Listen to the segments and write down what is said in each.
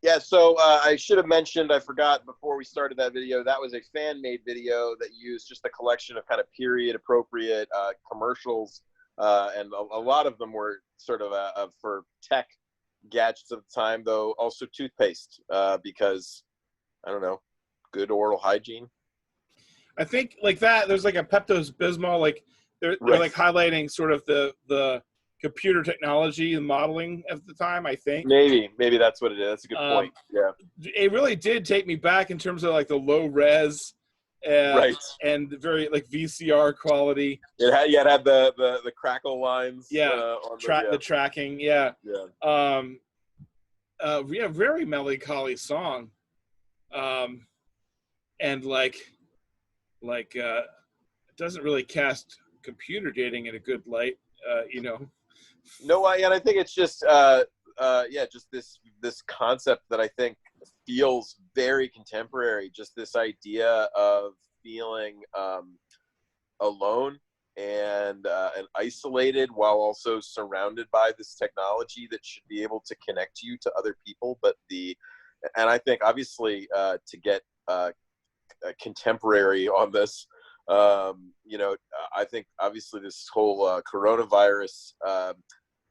Yeah, so I should have mentioned, I forgot before we started that video, that was a fan-made video that used just a collection of kind of period-appropriate commercials, and a lot of them were sort of for tech gadgets of the time, though also toothpaste, because, I don't know, good oral hygiene. I think like that, there's like a Pepto-Bismol, like they're Right. like highlighting sort of the computer technology and modeling at the time, I think. Maybe that's what it is. That's a good point. Yeah. It really did take me back in terms of like the low res Right. and the very like VCR quality. It had the crackle lines. Yeah. On the tracking. Yeah. Yeah. Yeah, very melancholy song. And like it doesn't really cast computer dating in a good light, you know. No, and I think it's just just this concept that I think feels very contemporary. Just this idea of feeling alone and isolated while also surrounded by this technology that should be able to connect you to other people. And I think obviously to get contemporary on this, I think obviously this whole coronavirus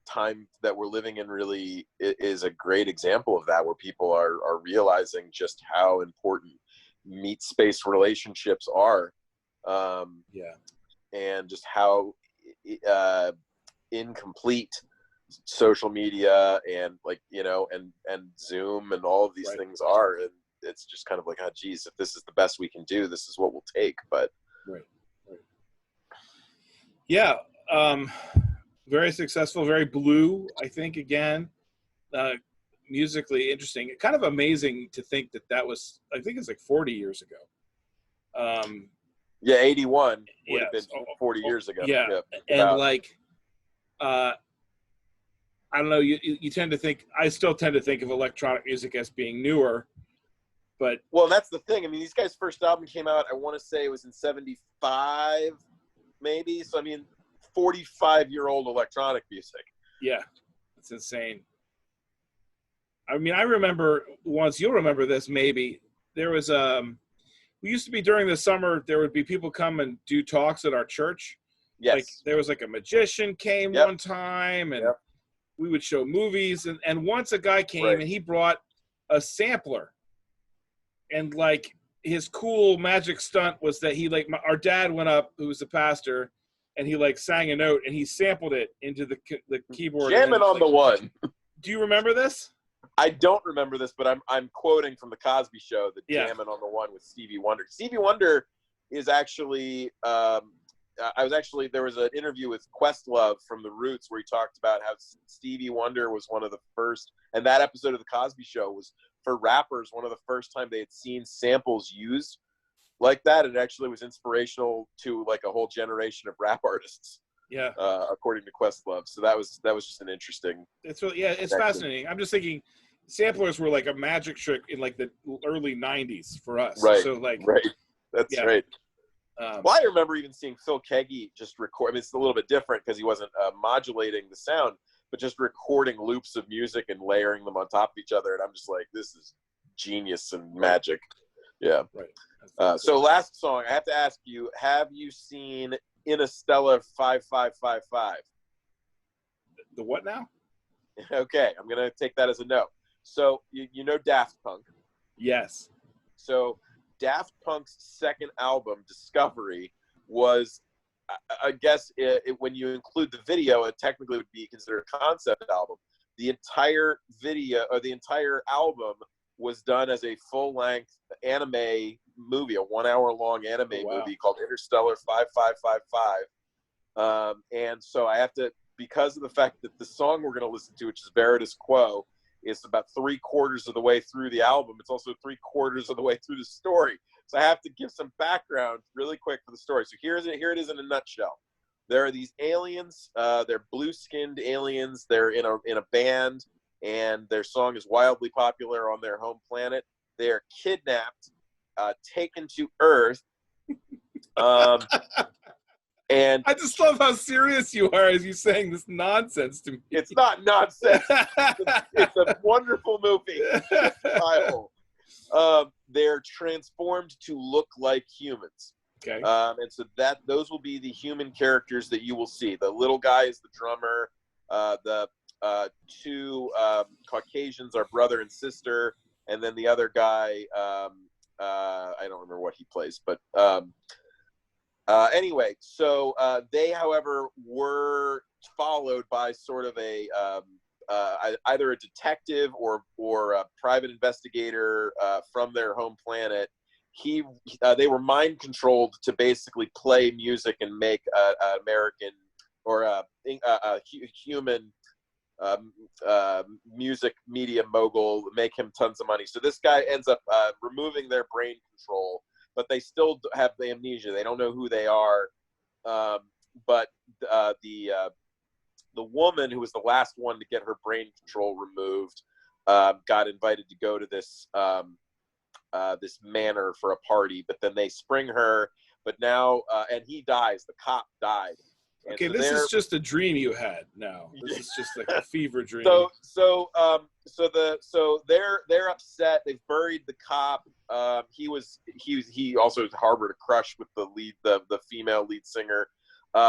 time that we're living in really is a great example of that, where people are realizing just how important meet space relationships are, and just how incomplete social media and and Zoom and all of these things are. And it's just kind of like, oh geez, if this is the best we can do, this is what we'll take. But yeah, very successful, very blue, I think, again, musically interesting. Kind of amazing to think that was, I think it's like 40 years ago. 81 would have been 40 years ago. Yeah. And like, I don't know, you tend to think, I still tend to think of electronic music as being newer, but. Well, that's the thing. I mean, these guys' first album came out, I want to say it was in 75, maybe. So, I mean, 45-year-old electronic music. Yeah, it's insane. I mean, I remember once, you'll remember this maybe, there was, we used to be during the summer, there would be people come and do talks at our church. Yes. Like there was like a magician came one time, and we would show movies. And once a guy came and he brought a sampler, and like his cool magic stunt was that he our dad went up, who was the pastor, and he like sang a note and he sampled it into the keyboard. Jamming on the one. Do you remember this? I don't remember this, but I'm quoting from the Cosby Show, the jamming on the one with Stevie Wonder. Stevie Wonder is actually, there was an interview with Questlove from The Roots where he talked about how Stevie Wonder was one of the first, and that episode of the Cosby Show was for rappers, one of the first time they had seen samples used like that. It actually was inspirational to like a whole generation of rap artists. Yeah. According to Questlove. So that was just an interesting. It's really, it's fascinating. I'm just thinking samplers were like a magic trick in like the early 90s for us. Right. So like, That's right. Well, I remember even seeing Phil Keaggy just record. I mean, it's a little bit different because he wasn't modulating the sound, but just recording loops of music and layering them on top of each other. And I'm just like, this is genius and magic. Yeah. Right. So last song, I have to ask you, have you seen Interstellar 5555? The what now? Okay, I'm going to take that as a no. So you know Daft Punk? Yes. So Daft Punk's second album, Discovery, was, I guess, when you include the video, it technically would be considered a concept album. The entire video, or the entire album, was done as a full-length anime movie, a 1 hour long anime movie called Interstellar 5555. And so I have to, because of the fact that the song we're going to listen to, which is Veritas Quo, is about 3/4 of the way through the album. It's also 3/4 of the way through the story. So I have to give some background really quick for the story. So here it is in a nutshell. There are these aliens. They're blue-skinned aliens. They're in a band, and their song is wildly popular on their home planet. They are kidnapped, taken to Earth, And I just love how serious you are as you saying this nonsense to me. It's not nonsense. It's a wonderful movie. It's Bible. They're transformed to look like humans. Okay. And so those will be the human characters that you will see. The little guy is the drummer. The two Caucasians are brother and sister, and then the other guy, I don't remember what he plays, but anyway, so they, however, were followed by sort of a either a detective or a private investigator from their home planet. They were mind controlled to basically play music and make an American or a human music media mogul, make him tons of money. So this guy ends up removing their brain control, but they still have the amnesia. They don't know who they are. But the woman who was the last one to get her brain control removed got invited to go to this this manor for a party, but then they spring her. But now, and he dies. The cop died. And okay, so this is just a dream you had. Now this is just like a fever dream. So they're upset. They've buried the cop. He also harbored a crush with the female lead singer.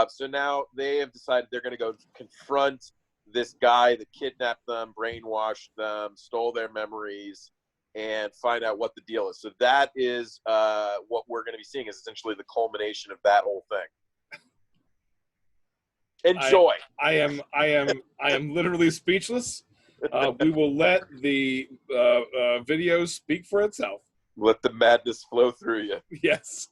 So now they have decided they're going to go confront this guy that kidnapped them, brainwashed them, stole their memories, and find out what the deal is. So that is what we're going to be seeing, is essentially the culmination of that whole thing. Enjoy. I am literally speechless. We will let the video speak for itself. Let the madness flow through you. Yes.